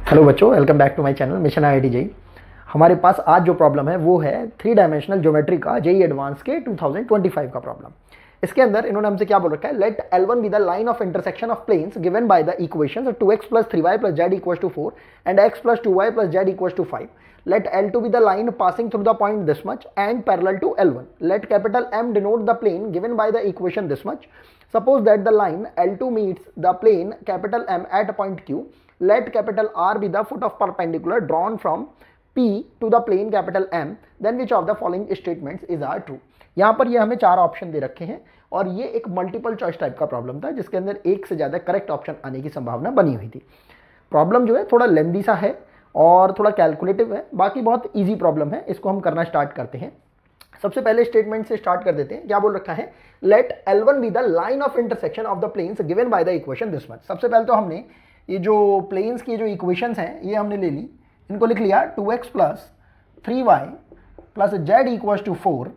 Hello बच्चों, welcome back to my channel mission IIT JEE. हमारे पास आज जो प्रॉब्लम है वो है 3 डायमेंशनल ज्योमेट्री का जेई एडवांस के 2025 का प्रॉब्लम। इसके अंदर इन्होंने हमसे क्या बोल रखा है, let L1 be the line of intersection of planes given by the equations 2x + 3y + z = 4 and x + 2y + z = 5. Let L2 be the line passing through the point this much and parallel to L1. Let capital M denote the plane given by the equation this much. Suppose that the line L2 meets the plane capital M at point Q. Let capital R be the foot of perpendicular drawn from P to the plane capital M. Then which of the following statements is are true? यहाँ पर ये हमें 4 option दे रखे हैं और ये एक multiple choice type का प्रॉब्लम था जिसके अंदर एक से ज़्यादा करेक्ट ऑप्शन आने की संभावना बनी हुई थी। प्रॉब्लम जो है थोड़ा लेंदी सा है और थोड़ा कैलकुलेटिव है, बाकी बहुत इजी प्रॉब्लम है। इसको हम करना स्टार्ट करते हैं। सबसे पहले स्टेटमेंट से स्टार्ट कर देते हैं। क्या बोल रखा है, let L1 be the line of intersection of the planes given by the equation this much. सबसे पहले तो हमने ये जो प्लेन्स की जो इक्वेशंस हैं ये हमने ले ली, इनको लिख लिया 2x + 3y + z = 4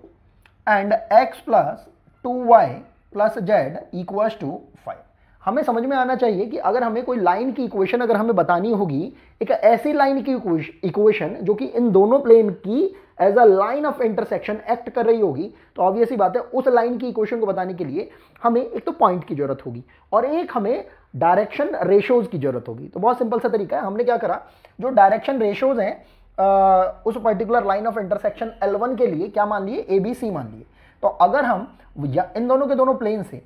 and x + 2y + z = 5। हमें समझ में आना चाहिए कि अगर हमें कोई लाइन की इक्वेशन अगर हमें बतानी होगी, एक ऐसी लाइन की इक्वेशन जो कि इन दोनों प्लेन की as a line of intersection act कर रही होगी, तो ऑब्वियस सी बात है उस लाइन की इक्वेशन को बताने के लिए हमें एक तो पॉइंट की जरूरत होगी और एक हमें डायरेक्शन रेशोज की जरूरत होगी। तो बहुत सिंपल सा तरीका है, हमने क्या करा, जो डायरेक्शन रेशोज हैं उस particular line of intersection L1 के लिए क्या मान लिए, ABC मान लिए। तो अगर हम इन दोनों के दोनों प्लेन से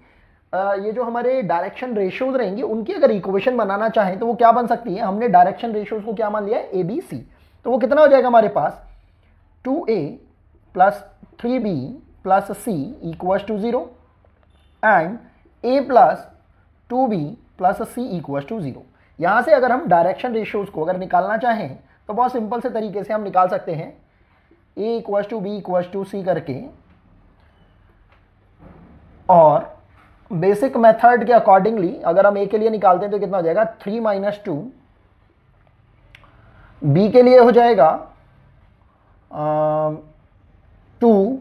ये जो हमारे डायरेक्शन रेशियोज रहेंगे उनकी अगर इक्वेशन बनाना चाहें तो वो क्या बन सकती है, हमने डायरेक्शन रेशियोज को क्या मान लिया है, ABC। तो वो कितना हो जाएगा हमारे पास, 2a + 3b + c = 0 and a + 2b + c = 0। यहां से अगर हम डायरेक्शन रेशियोज को अगर निकालना चाहें तो बहुत सिंपल से तरीके से हम निकाल सकते हैं, a = b = c करके, और बेसिक मेथड के अकॉर्डिंगली अगर हम a के लिए निकालते हैं तो कितना हो जाएगा, 3 - 2, b के लिए हो जाएगा 2,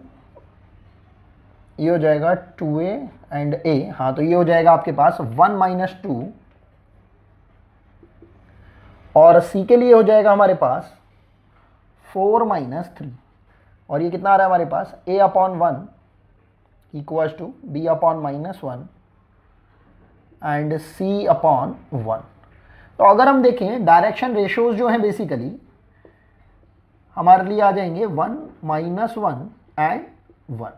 ये हो जाएगा 2a एंड a, हाँ तो ये हो जाएगा आपके पास 1 - 2, और c के लिए हो जाएगा हमारे पास 4 - 3, और ये कितना आ रहा है हमारे पास, a/1 = b/-1 एंड c/1। तो अगर हम देखें डायरेक्शन रेशियोज जो हैं बेसिकली हमारे लिए आ जाएंगे 1 - 1 एंड 1।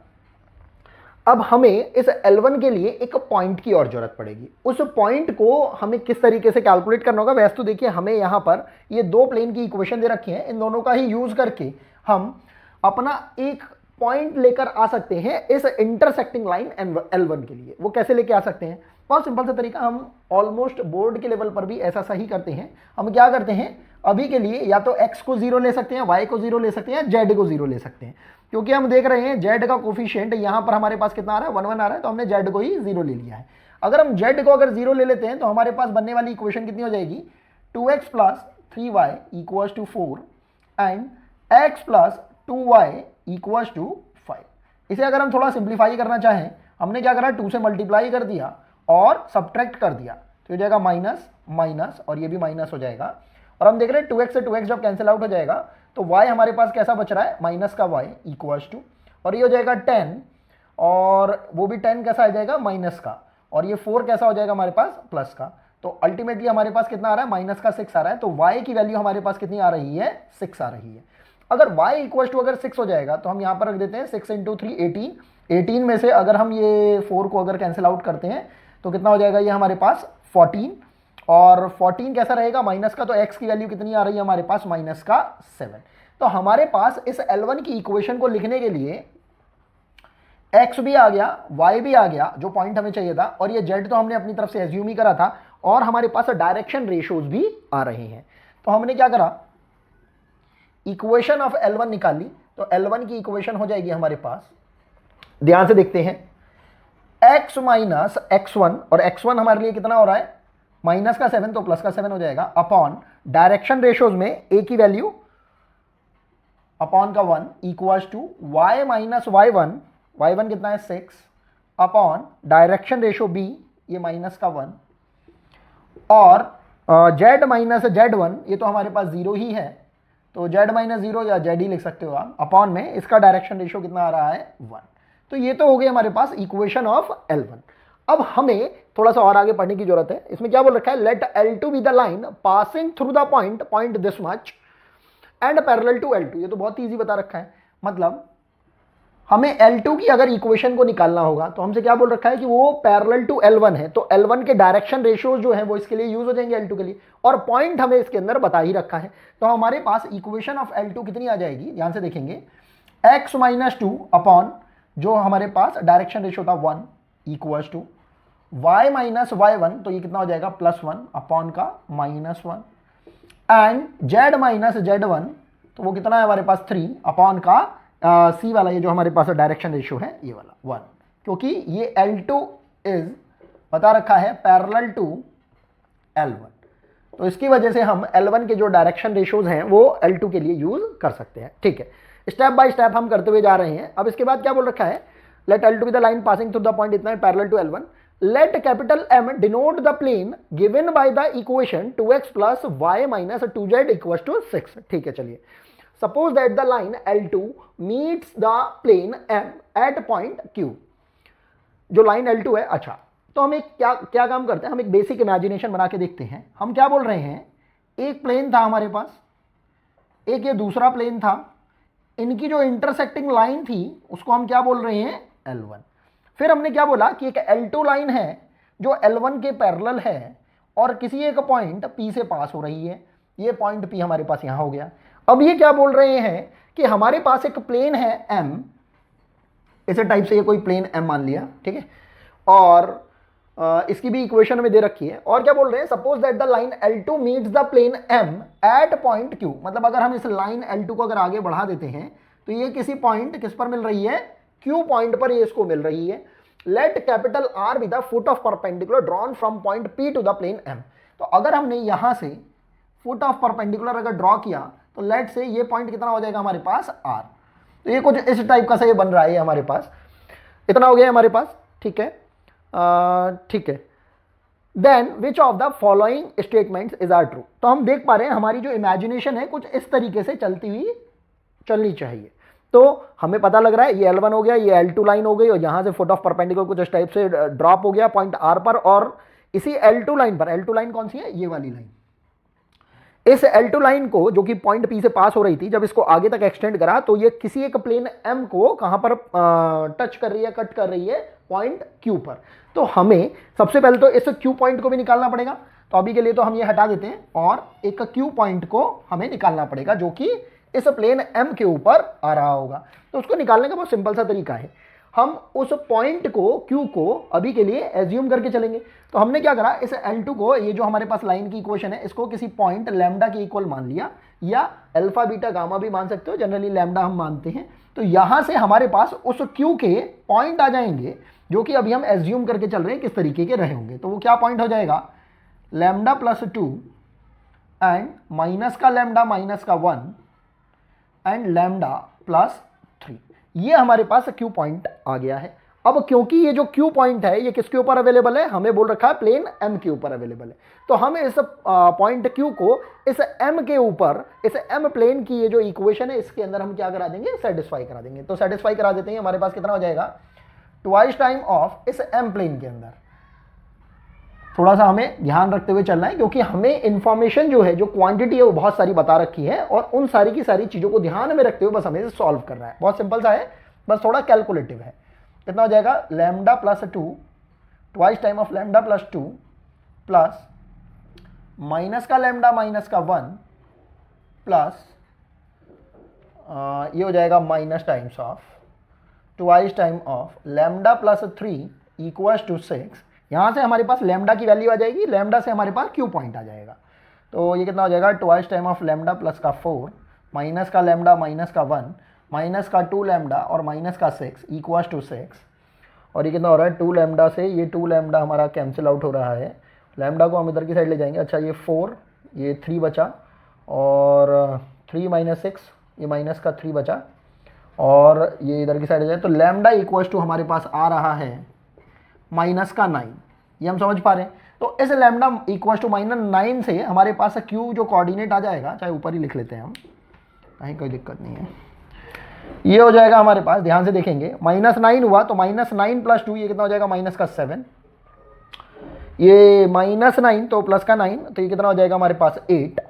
अब हमें इस L1 के लिए एक पॉइंट की और जरूरत पड़ेगी। उस पॉइंट को हमें किस तरीके से कैलकुलेट करना होगा, वैसे तो देखिए हमें यहाँ पर ये दो प्लेन की इक्वेशन दे रखी है, इन दोनों का ही यूज करके हम अपना एक पॉइंट लेकर आ सकते हैं इस इंटरसेक्टिंग लाइन L1 के लिए। वो कैसे लेके आ सकते हैं, बहुत सिंपल सा तरीका, हम ऑलमोस्ट बोर्ड के लेवल पर भी ऐसा सही करते हैं। हम क्या करते हैं, अभी के लिए या तो x को 0 ले सकते हैं, y को 0 ले सकते हैं, z को 0 ले सकते हैं, क्योंकि हम देख रहे हैं z का कोफिशिएंट यहां पर हमारे पास कितना आ रहा है, 1 1 आ रहा है, तो हमने z को ही 0 ले लिया है। अगर हम z को अगर 0 ले लेते हैं तो हमारे पास बनने वाली इक्वेशन कितनी हो जाएगी, 2x + 3y = 4 and x + 2y = 5। इसे अगर हम थोड़ा सिंप्लीफाई करना चाहें, हमने क्या करा, 2 से मल्टीप्लाई कर दिया और सब्ट्रैक्ट कर दिया, तो हो जाएगा माइनस माइनस, और ये भी माइनस हो जाएगा। और हम देख रहे हैं 2x से 2x जब कैंसिल आउट हो जाएगा तो y हमारे पास कैसा बच रहा है, माइनस का y = और ये हो जाएगा 10, और वो भी 10 कैसा आ जाएगा, माइनस का, और ये 4 कैसा हो जाएगा हमारे पास, प्लस का। तो अल्टीमेटली हमारे पास कितना आ रहा है, माइनस का 6 आ रहा है। तो y की वैल्यू हमारे पास कितनी आ रही है, 6 आ रही है। अगर y = अगर 6 हो जाएगा तो हम यहाँ पर रख देते हैं 6 × 3 18। 18 में से अगर हम ये 4 को अगर कैंसिल आउट करते हैं तो कितना हो जाएगा, ये हमारे पास 14, और 14 कैसा रहेगा, माइनस का, तो x की वैल्यू कितनी आ रही है हमारे पास, -7। तो हमारे पास इस L1 की इक्वेशन को लिखने के लिए x भी आ गया, y भी आ गया, जो पॉइंट हमें चाहिए था, और ये z तो हमने अपनी तरफ से एज्यूम ही करा था, और हमारे पास डायरेक्शन रेशियोज भी आ रहे हैं। तो हमने क्या करा, इक्वेशन ऑफ L1 निकाली। तो L1 की इक्वेशन हो जाएगी हमारे पास, ध्यान से देखते हैं, x - x1, और x1 हमारे लिए कितना हो रहा है, -7, तो +7 हो जाएगा, अपॉन डायरेक्शन रेशियोज में a की वैल्यू अपॉन का 1 = y - y1, y1 कितना है 6, अपॉन डायरेक्शन रेशियो b, ये -1, और जेड माइनस जेड वन, ये तो हमारे पास जीरो ही है, तो जेड माइनस जीरो या जेड ही लिख सकते हो आप, अपॉन में इसका डायरेक्शन रेशियो कितना आ रहा है 1। तो ये तो हो गई हमारे पास इक्वेशन ऑफ L1। अब हमें थोड़ा सा और आगे पढ़ने की जरूरत है। इसमें क्या बोल रखा है, let L2 be the line passing through the point this much and parallel to L2। ये तो बहुत इजी बता रखा है, मतलब हमें L2 की अगर इक्वेशन को निकालना होगा तो हमसे क्या बोल रखा है कि वो पैरेलल टू L1 है, तो L1 के डायरेक्शन रेशियो जो है वो इसके लिए यूज हो जाएंगे L2 के लिए, और पॉइंट हमें इसके अंदर बता ही रखा है। तो हमारे पास इक्वेशन ऑफ L2 कितनी आ जाएगी, ध्यान से देखेंगे, x माइनस टू अपॉन जो हमारे पास डायरेक्शन रेशियो था 1 equals to y minus y1, तो ये कितना हो जाएगा +1 अपॉन का -1, एंड z माइनस z1, तो वो कितना है हमारे पास 3 अपॉन का सी वाला, ये जो हमारे पास डायरेक्शन रेशियो है ये वाला 1, क्योंकि ये L2 इज बता रखा है पैरेलल टू L1, तो इसकी वजह से हम L1 के जो डायरेक्शन रेशियोज हैं वो L2 के लिए यूज कर सकते हैं। ठीक है, स्टेप बाय स्टेप हम करते हुए जा रहे हैं। अब इसके बाद क्या बोल रखा है, let L2 be the line passing through the point इतना है parallel to L1, let capital M denote the plane given by the equation 2x plus y minus 2z equals to 6। ठीक है, चलिए, suppose that the line L2 meets the plane M at point Q। जो line L2 है, अच्छा, तो हम एक क्या क्या काम करते हैं, हम एक बेसिक इमेजिनेशन बना के देखते हैं। हम क्या बोल रहे हैं, एक प्लेन था हमारे पास, एक ये दूसरा प्लेन था, इनकी जो इंटरसेक्टिंग लाइन थी उसको हम क्या बोल रहे हैं L1। फिर हमने क्या बोला कि एक L2 लाइन है जो L1 के पैरेलल है और किसी एक पॉइंट P से पास हो रही है, ये पॉइंट P हमारे पास यहां हो गया। अब ये क्या बोल रहे हैं कि हमारे पास एक प्लेन है M, इसे टाइप से ये कोई प्लेन M मान लिया, ठीक है, और इसकी भी इक्वेशन में दे रखी है, और क्या बोल रहे हैं, suppose that the line L2 meets the plane M at point Q। मतलब अगर हम इस लाइन L2 को अगर आगे बढ़ा देते हैं तो ये किसी पॉइंट किस पर मिल रही है, Q पॉइंट पर ये इसको मिल रही है। Let capital R be the foot of perpendicular drawn from point P to the plane M। तो अगर हमने यहां से फुट ऑफ परपेंडिकुलर अगर ड्रॉ किया तो लेट से ये पॉइंट कितना हो जाएगा हमारे पास R। तो ये कुछ इस टाइप का सा ये बन रहा है हमारे पास, इतना हो गया हमारे पास। ठीक है, ठीक है, then which of the following statements is are true. तो हम देख पा रहे हैं हमारी जो इमेजिनेशन है कुछ इस तरीके से चलनी चाहिए। तो हमें पता लग रहा है ये L1 हो गया, ये L2 लाइन हो गई, और यहां से फुट ऑफ परपेंडिकुलर कुछ इस टाइप से ड्रॉप हो गया पॉइंट R पर, और इसी L2 लाइन पर, L2 लाइन कौन सी है, ये वाली लाइन, इस L2 लाइन को जो कि पॉइंट P से पास हो रही थी, जब इसको आगे तक एक्सटेंड करा तो ये किसी एक प्लेन M को कहां पर टच कर रही है, कट कर रही है, पॉइंट Q पर। तो हमें सबसे पहले तो इस Q पॉइंट को भी निकालना पड़ेगा, तो अभी के लिए तो हम ये हटा देते हैं, और एक Q पॉइंट को हमें निकालना पड़ेगा जो कि इस प्लेन M के ऊपर आ रहा होगा। तो उसको निकालने का बहुत सिंपल सा तरीका है, हम उस पॉइंट को Q को अभी के लिए एज्यूम करके चलेंगे। तो हमने क्या करा, इस L2 को, ये जो हमारे पास लाइन की इक्वेशन है, इसको किसी पॉइंट लैम्डा के इक्वल मान लिया, या अल्फा बीटा गामा भी मान सकते हो, जनरली लैम्डा हम मानते हैं। तो यहां से हमारे पास उस Q के पॉइंट आ जाएंगे जो कि अभी हम एज्यूम करके चल रहे हैं किस तरीके के रहे होंगे। तो वो क्या पॉइंट हो जाएगा, लैम्डा +2 एंड माइनस का लैम्डा माइनस का 1 एंड लैम्डा +3, ये हमारे पास Q पॉइंट आ गया है। अब क्योंकि ये जो Q पॉइंट है ये किसके ऊपर अवेलेबल है, हमें बोल रखा है प्लेन M के ऊपर अवेलेबल है, तो हम इस पॉइंट Q को इस M के ऊपर, इस M प्लेन की ये जो इक्वेशन है इसके अंदर हम क्या करा देंगे, सेटिस्फाई करा देंगे। तो सेटिस्फाई करा देते हैं, हमारे पास कितना हो जाएगा, ट्वाइस टाइम ऑफ इस M प्लेन के अंदर। थोड़ा सा हमें ध्यान रखते हुए चलना है, क्योंकि हमें इंफॉर्मेशन जो है, जो क्वांटिटी है वो बहुत सारी बता रखी है, और उन सारी की सारी चीजों को ध्यान में रखते हुए बस हमें सॉल्व करना है। बहुत सिंपल सा है, बस थोड़ा कैलकुलेटिव है। कितना हो जाएगा, lambda +2 twice time of lambda +2 plus minus का लैम्डा माइनस का 1 प्लस ये हो जाएगा minus times of twice time of lambda +3 equals to 6। यहाँ से हमारे पास लैम्डा की वैल्यू आ जाएगी, लैम्डा से हमारे पास Q पॉइंट आ जाएगा। तो ये कितना हो जाएगा, twice time of lambda plus का 4 माइनस का लैम्डा माइनस का 1 माइनस का 2 लैम्डा और माइनस का 6 इक्वल्स टू 6। और ये कितना हो रहा है, 2 लैम्डा से ये 2 लैम्डा हमारा कैंसिल आउट हो रहा है, लैम्डा को हम इधर की साइड ले जाएंगे। अच्छा, ये 4, ये 3 बचा, और 3 - 6, ये माइनस का 3 बचा, और ये इधर की साइड आ जाए, तो लैम्डा इक्वल्स टू हमारे पास आ रहा है माइनस का 9। ये हम समझ पा रहे हैं। तो इस लैम्डा इक्वल टू -9 से हमारे पास क्यू जो कोऑर्डिनेट आ जाएगा, चाहे ऊपर ही लिख लेते हैं हम, कहीं कोई दिक्कत नहीं है, ये हो जाएगा हमारे पास, ध्यान से देखेंगे -9 हुआ तो -9 + 2 ये कितना हो जाएगा -7, ये -9 तो प्लस का 9 तो ये कितना हो जाएगा हमारे पास 8,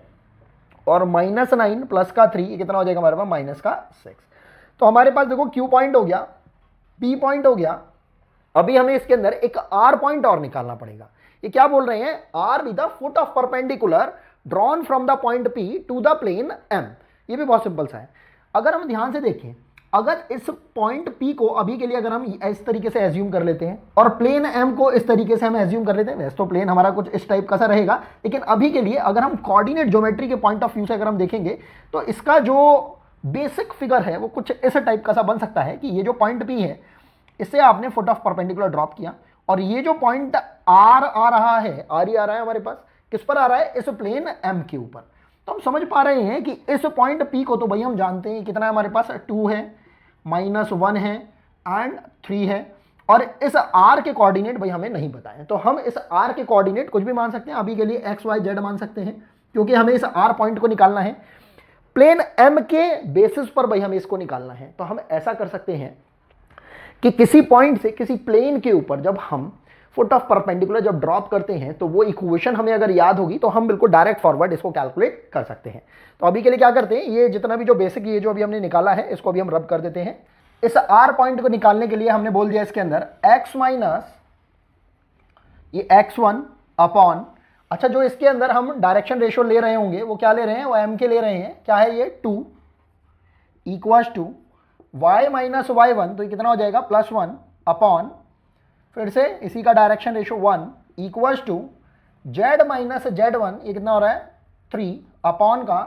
और -9 प्लस का 3 ये कितना हो जाएगा हमारे पास -6। तो हमारे पास देखो Q पॉइंट हो गया, P पॉइंट हो गया, अभी हमें इसके अंदर एक R पॉइंट और निकालना पड़ेगा। ये क्या बोल रहे हैं, R with the foot of perpendicular drawn from the point P to the plane M। ये भी बहुत सिंपल सा है। अगर हम ध्यान से देखें, अगर इस पॉइंट P को अभी के लिए अगर हम इस तरीके से एज्यूम कर लेते हैं और प्लेन M को इस तरीके से हम एज्यूम कर लेते हैं, वैसे तो प्लेन हमारा कुछ इस टाइप का सा रहेगा, लेकिन अभी के लिए अगर हम कोऑर्डिनेट ज्योमेट्री के पॉइंट ऑफ व्यू से अगर हम देखेंगे तो इसका जो बेसिक फिगर है वो कुछ इस टाइप का सा बन सकता है कि ये जो पॉइंट P है इससे आपने फुट ऑफ परपेंडिकुलर ड्रॉप किया, और ये जो पॉइंट R आ रहा है, R ही आ रहा है हमारे पास, किस पर आ रहा है, इस प्लेन M के ऊपर। तो हम समझ पा रहे हैं कि इस पॉइंट P को तो भाई हम जानते हैं कितना है हमारे पास, 2 है, -1 है एंड 3 है, और इस R के कोऑर्डिनेट भाई हमें नहीं पता है। तो हम इस R के कोऑर्डिनेट कुछ भी मान सकते हैं, अभी के लिए x y z मान सकते हैं, क्योंकि हमें इस R पॉइंट को निकालना है, प्लेन M के बेसिस पर भाई हमें इसको निकालना है। तो हम ऐसा कर सकते हैं कि किसी पॉइंट से किसी प्लेन के ऊपर जब हम फुट ऑफ परपेंडिकुलर जब ड्रॉप करते हैं तो वो इक्वेशन हमें अगर याद होगी तो हम बिल्कुल डायरेक्ट फॉरवर्ड इसको कैलकुलेट कर सकते हैं। तो अभी के लिए क्या करते हैं, ये जितना भी जो बेसिक ये जो अभी हमने निकाला है इसको अभी हम रब कर देते हैं। इस R पॉइंट को निकालने के लिए हमने बोल दिया इसके अंदर x माइनस ये x1 अपॉन, अच्छा जो इसके अंदर हम डायरेक्शन रेशियो ले रहे होंगे वो क्या ले रहे हैं, वो m के ले रहे हैं, क्या है ये 2 equals to y minus y1 तो ये कितना हो जाएगा +1 अपॉन, फिर से इसी का direction ratio 1 equals to z minus z1 ये कितना हो रहा है 3 अपॉन का,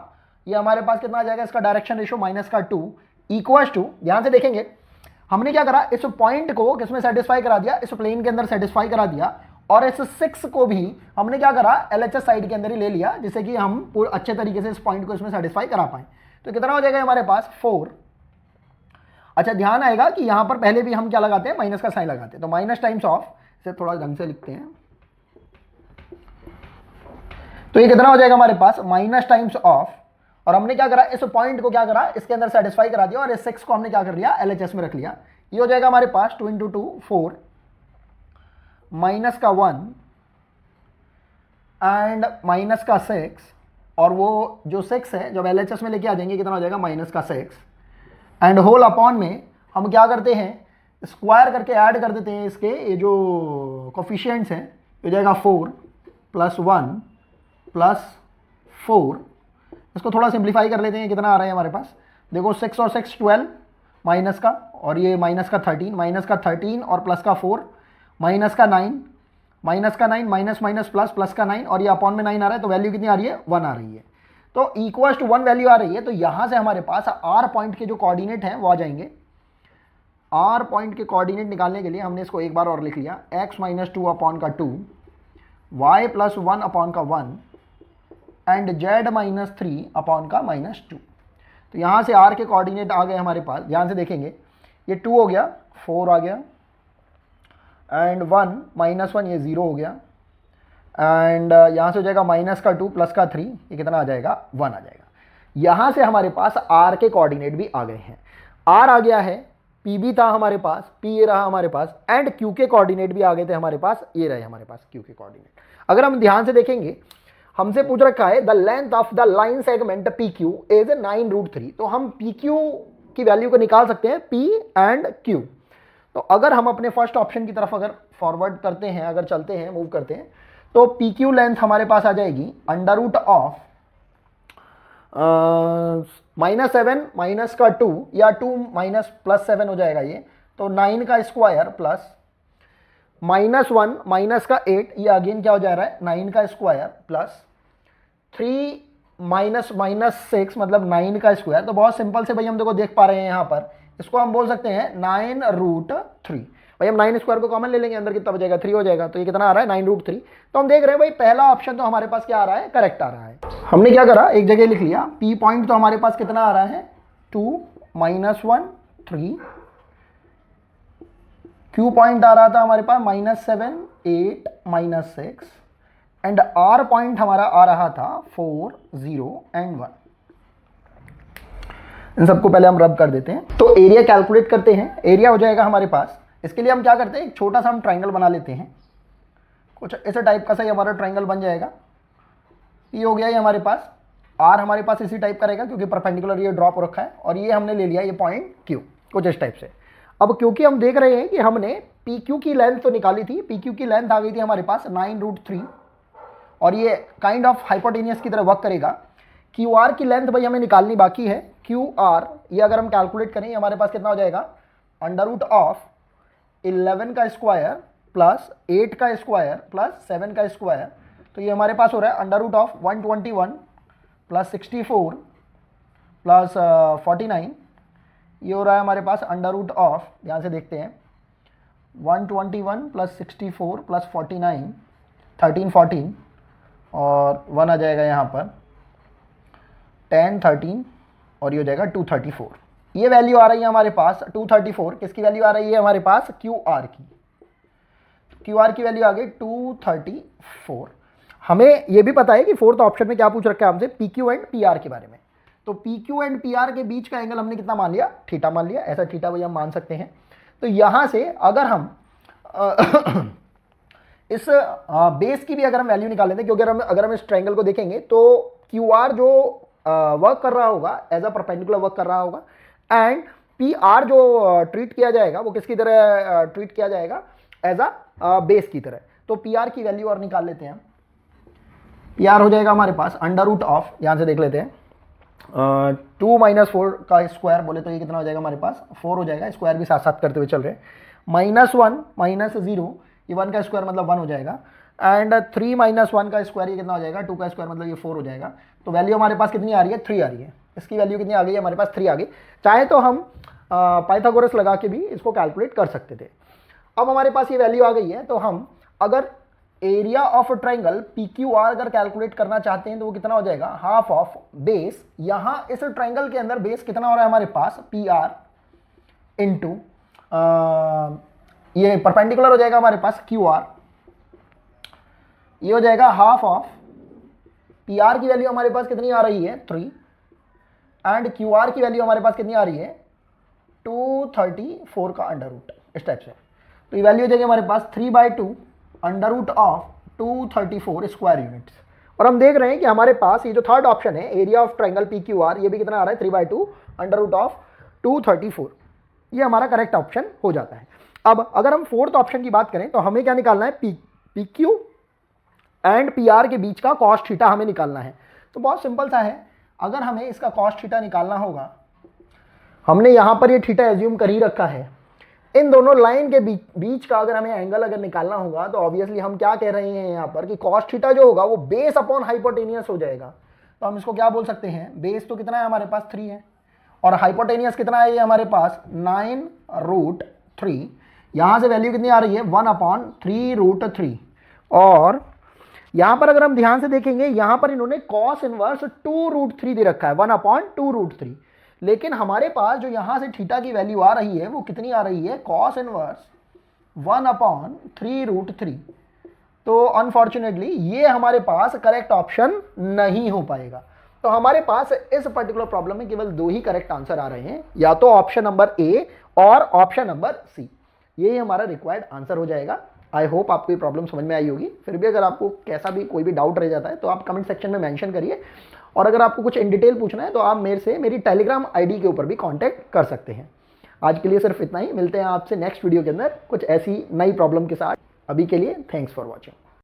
ये हमारे पास कितना आ जाएगा इसका डायरेक्शन रेशियो -2 इक्वल्स टू, ध्यान से देखेंगे हमने क्या करा, इस पॉइंट को किसमें सेटिस्फाई करा दिया, इस प्लेन के अंदर सेटिस्फाई करा दिया, और इस 6 को भी हमने क्या करा LHS साइड के अंदर ही ले लिया, जिससे कि हम पूरे अच्छे तरीके से इस पॉइंट को इसमें सेटिस्फाई करा पाए। तो कितना हो जाएगा हमारे पास 4। अच्छा ध्यान आएगा कि यहां पर पहले भी हम क्या लगाते हैं, माइनस का साइन लगाते हैं, तो माइनस टाइम्स ऑफ, इसे थोड़ा ढंग से लिखते हैं, तो ये कितना हो जाएगा हमारे पास माइनस टाइम्स ऑफ, और हमने क्या करा इस पॉइंट को क्या करा इसके अंदर सेटिस्फाई करा दिया, और इस 6 को हमने क्या कर लिया LHS में रख लिया। ये हो जाएगा हमारे पास 2 × 2 4 माइनस का 1 एंड माइनस का 6, और वो जो 6 है जब LHS में लेके आ जाएंगे कितना हो जाएगा -6 एंड होल अपॉन में हम क्या करते हैं स्क्वायर करके ऐड कर देते हैं इसके ये जो कोफिशिएंट्स हैं, हो जाएगा 4 + 1 + 4, इसको थोड़ा सिंप्लीफाई कर लेते हैं, कितना आ रहा है हमारे पास, देखो 6 और 6 12 माइनस का, और ये -13 -13 और प्लस का 4 -9 माइनस माइनस प्लस का 9, और ये अपॉन में 9 आ रहा है, तो वैल्यू कितनी आ रही है 1 आ रही है, तो इक्वल टू 1 वैल्यू आ रही है। तो यहां से हमारे पास R पॉइंट के जो कोऑर्डिनेट हैं वो आ जाएंगे। R पॉइंट के कोऑर्डिनेट निकालने के लिए हमने इसको एक बार और लिख लिया, x - 2 अपॉन का 2 y + 1 अपॉन का 1 एंड z - 3 अपॉन का -2। तो यहाँ से R के कोऑर्डिनेट आ गए हमारे पास, ध्यान से देखेंगे ये 2 हो गया, 4 आ गया एंड 1 -1 ये 0 हो गया, एंड यहाँ से हो जाएगा -2 प्लस का 3 ये कितना आ जाएगा 1 आ जाएगा। यहाँ से हमारे पास R के कोऑर्डिनेट भी आ गए हैं, R आ गया है, P भी था हमारे पास, P ये रहा हमारे पास, एंड Q के कोऑर्डिनेट भी आ गए थे हमारे पास, ये रहे हमारे पास Q के कोऑर्डिनेट। अगर हम ध्यान से देखेंगे हमसे पूछ रखा है the length of the line segment PQ is 9√3, तो हम PQ की वैल्यू को निकाल सकते हैं P एंड Q। तो अगर हम अपने फर्स्ट ऑप्शन की तरफ अगर फॉरवर्ड करते हैं, अगर चलते हैं, मूव करते हैं, तो PQ लेंथ हमारे पास आ जाएगी √(-7 माइनस का 2 या 2 माइनस +7 हो जाएगा ये, तो 9 का स्क्वायर प्लस -1 माइनस का 8, ये अगेन क्या हो जा रहा है 9 का स्क्वायर प्लस 3 माइनस 6 मतलब 9 का स्क्वायर। तो बहुत सिंपल से भाई हम देखो देख पा रहे हैं यहाँ पर, इसको हम बोल सकते हैं 9√3। भाई हम 9 स्क्वायर को कॉमन ले लेंगे, अंदर कितना बचेगा 3 हो जाएगा, तो ये कितना आ रहा है 9√3। तो हम देख रहे हैं भाई पहला ऑप्शन तो हमारे पास क्या आ रहा है, करेक्ट आ रहा है। हमने क्या करा एक जगह लिख लिया, P पॉइंट तो हमारे पास कितना आ रहा है 2 -1 3, Q पॉइंट आ रहा था हमारे पास -7 8 -6, एंड आर पॉइंट हमारा आ रहा था 4, 0 एंड 1। इन सबको पहले हम रब कर देते हैं। तो एरिया कैलकुलेट करते हैं। एरिया हो जाएगा हमारे पास, इसके लिए हम क्या करते हैं, एक छोटा सा हम ट्राइंगल बना लेते हैं। कुछ ऐसे टाइप का सही हमारा ट्राइंगल बन जाएगा। ये हो गया ये हमारे पास। आर हमारे पास इसी टाइप का रहेगा क्योंकि परपेंडिकुलर ये ड्रॉप हो रखा है, और ये हमने ले लिया ये पॉइंट क्यू, कुछ इस टाइप से। अब क्योंकि हम देख रहे हैं कि हमने पी क्यू की लेंथ तो निकाली थी, पी क्यू की लेंथ आ गई थी हमारे पास 9√3, और ये काइंड ऑफ हाइपोटेनियस की तरह वर्क करेगा। क्यू आर की लेंथ भाई हमें निकालनी बाकी है। क्यू आर ये अगर हम कैलकुलेट करें हमारे पास कितना हो जाएगा, √11 का स्क्वायर प्लस 8 का स्क्वायर प्लस 7 का स्क्वायर। तो ये हमारे पास हो रहा है √121 प्लस 64 प्लस 49। ये हो रहा है हमारे पास √ ध्यान से देखते हैं, 121 प्लस 64 प्लस 49, 13, 14 और 1 आ जाएगा यहाँ पर 10, 13 और ये हो जाएगा 234। ये वैल्यू आ रही है हमारे पास 234। किसकी वैल्यू आ रही है हमारे पास, क्यू आर की। क्यू आर की वैल्यू आ गई 234। हमें ये भी पता है कि फोर्थ ऑप्शन में क्या पूछ रखा है हमसे, P Q and P R के बारे में। तो P Q and P R के बीच का एंगल हमने कितना मान लिया, थीटा मान लिया। ऐसा थीटा भाई हम मान सकते हैं। तो यहां से अगर हम इस बेस की भी अगर हम वैल्यू निकाल लेते हैं, क्योंकि अगर हम इस ट्रायंगल को देखेंगे तो क्यू आर जो वर्क कर रहा होगा एज अ परपेंडिकुलर वर्क कर रहा होगा, एंड पी आर जो ट्रीट किया जाएगा वो किसकी तरह ट्रीट किया जाएगा, एज अ बेस की तरह। तो पी आर की वैल्यू और निकाल लेते हैं। पी आर हो जाएगा हमारे पास √ यहां से देख लेते हैं, 2 - 4 का स्क्वायर बोले तो ये कितना हो जाएगा हमारे पास, 4 हो जाएगा। स्क्वायर भी साथ साथ करते हुए चल रहे हैं। -1 - 0, ये 1 का स्क्वायर मतलब 1 हो जाएगा। एंड 3 - 1 का स्क्वायर ये कितना हो जाएगा, 2 का स्क्वायर मतलब ये 4 हो जाएगा। तो वैल्यू हमारे पास कितनी आ रही है, 3 आ रही है। इसकी वैल्यू कितनी आ गई है हमारे पास, 3 आ गई। चाहे तो हम पाइथागोरस लगा के भी इसको कैलकुलेट कर सकते थे। अब हमारे पास ये वैल्यू आ गई है, तो हम अगर area of triangle P Q R अगर कैलकुलेट करना चाहते हैं तो वो कितना हो जाएगा, हाफ ऑफ बेस। यहां इस ट्राइंगल के अंदर बेस कितना हो रहा है हमारे पास, पी आर इंटू ये परपेंडिकुलर हो जाएगा हमारे पास क्यू आर। ये हो जाएगा हाफ ऑफ पी आर की वैल्यू हमारे पास कितनी आ रही है, 3, एंड क्यू आर की वैल्यू हमारे पास कितनी आ रही है, 234 का √ इस टाइप से। तो ये वैल्यू हो जाएगी हमारे पास 3/2 √234 स्क्वायर यूनिट्स। और हम देख रहे हैं कि हमारे पास ये जो थर्ड ऑप्शन है, area of triangle P Q R, ये भी कितना आ रहा है, 3/2 √234। ये हमारा करेक्ट ऑप्शन हो जाता है। अब अगर हम फोर्थ ऑप्शन की बात करें तो हमें क्या निकालना है, P Q and P R के बीच का कॉस थीटा हमें निकालना है। तो बहुत सिंपल सा है, अगर हमें इसका कॉस थीटा निकालना होगा, हमने यहां पर ये थीटा एज्यूम कर ही रखा है। इन दोनों लाइन के बीच का अगर हमें एंगल अगर निकालना होगा तो ऑब्वियसली हम क्या कह रहे हैं यहाँ पर कि कॉस थीटा जो होगा वो बेस अपॉन हाइपोटेनियस हो जाएगा। तो हम इसको क्या बोल सकते हैं, बेस तो कितना है हमारे पास, 3 है, और हाइपोटेनियस कितना है ये हमारे पास, 9√3। यहां से वैल्यू कितनी आ रही है, 1/3√3। और यहां पर अगर हम ध्यान से देखेंगे, यहां पर इन्होंने कॉस इनवर्स 2√3 दे रखा है, 1/2√3। लेकिन हमारे पास जो यहां से थीटा की वैल्यू आ रही है वो कितनी आ रही है, कॉस इनवर्स 1/3√3। तो अनफॉर्चुनेटली ये हमारे पास करेक्ट ऑप्शन नहीं हो पाएगा। तो हमारे पास इस पर्टिकुलर प्रॉब्लम में केवल 2 ही करेक्ट आंसर आ रहे हैं, या तो ऑप्शन नंबर ए और ऑप्शन नंबर सी। ये हमारा रिक्वायर्ड आंसर हो जाएगा। आई होप आपको ये प्रॉब्लम समझ में आई होगी। फिर भी अगर आपको कैसा भी कोई भी डाउट रह जाता है तो आप कमेंट सेक्शन में मेंशन करिए, और अगर आपको कुछ इन डिटेल पूछना है तो आप मेरे से मेरी टेलीग्राम आईडी के ऊपर भी कांटेक्ट कर सकते हैं। आज के लिए सिर्फ इतना ही। मिलते हैं आपसे नेक्स्ट वीडियो के अंदर कुछ ऐसी नई प्रॉब्लम के साथ। अभी के लिए थैंक्स फॉर वॉचिंग।